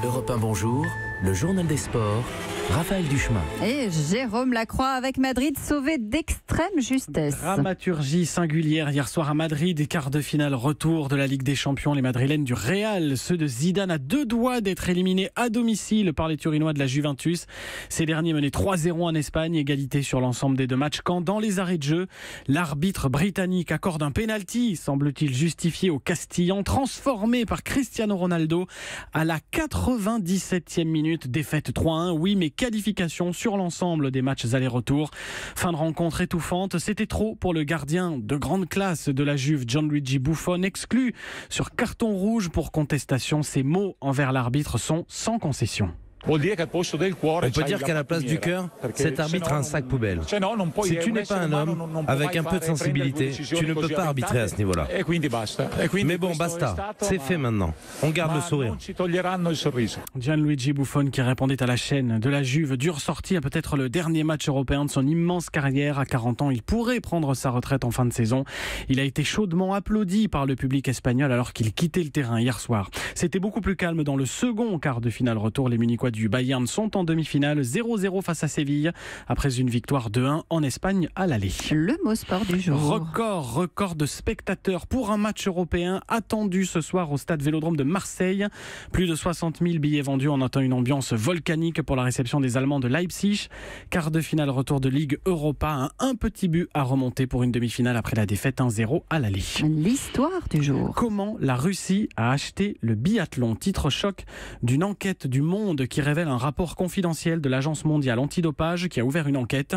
Europe 1, bonjour, le journal des sports, Raphaël Duchemin. Et Jérôme Lacroix avec Madrid sauvé d'extrême justesse. Dramaturgie singulière hier soir à Madrid, quart de finale retour de la Ligue des Champions. Les Madrilènes du Real, ceux de Zidane, à deux doigts d'être éliminés à domicile par les Turinois de la Juventus. Ces derniers menaient 3-0 en Espagne, égalité sur l'ensemble des deux matchs quand, dans les arrêts de jeu, l'arbitre britannique accorde un pénalty, semble-t-il justifié au Castillan, transformé par Cristiano Ronaldo à la 97e minute, défaite 3-1. Oui, mais qualification sur l'ensemble des matchs aller-retour. Fin de rencontre étouffante, c'était trop pour le gardien de grande classe de la Juve, Gianluigi Buffon, exclu sur carton rouge pour contestation. Ses mots envers l'arbitre sont sans concession. On peut dire qu'à la place du cœur, cet arbitre a un sac poubelle. Si tu n'es pas un homme, avec un peu de sensibilité, tu ne peux pas arbitrer à ce niveau-là. Mais bon, basta, c'est fait maintenant. On garde le sourire. Gianluigi Buffon qui répondait à la chaîne de la Juve, dure sortie à peut-être le dernier match européen de son immense carrière. À 40 ans, il pourrait prendre sa retraite en fin de saison. Il a été chaudement applaudi par le public espagnol alors qu'il quittait le terrain hier soir. C'était beaucoup plus calme dans le second quart de finale retour. Les Munichois du Bayern sont en demi-finale, 0-0 face à Séville, après une victoire 2-1 en Espagne à l'aller. Le mot sport du jour. Record de spectateurs pour un match européen attendu ce soir au stade Vélodrome de Marseille. Plus de 60 000 billets vendus, en entend une ambiance volcanique pour la réception des Allemands de Leipzig. Quart de finale retour de Ligue Europa, un petit but à remonter pour une demi-finale après la défaite 1-0 à l'aller. L'histoire du jour. Comment la Russie a acheté le biathlon. Titre choc d'une enquête du Monde qui révèle un rapport confidentiel de l'Agence mondiale antidopage qui a ouvert une enquête.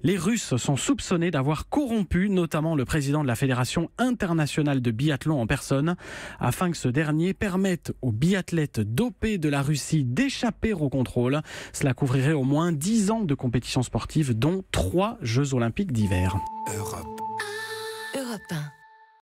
Les Russes sont soupçonnés d'avoir corrompu notamment le président de la Fédération internationale de biathlon en personne afin que ce dernier permette aux biathlètes dopés de la Russie d'échapper au contrôle. Cela couvrirait au moins 10 ans de compétition sportive, dont 3 Jeux olympiques d'hiver. Europe 1.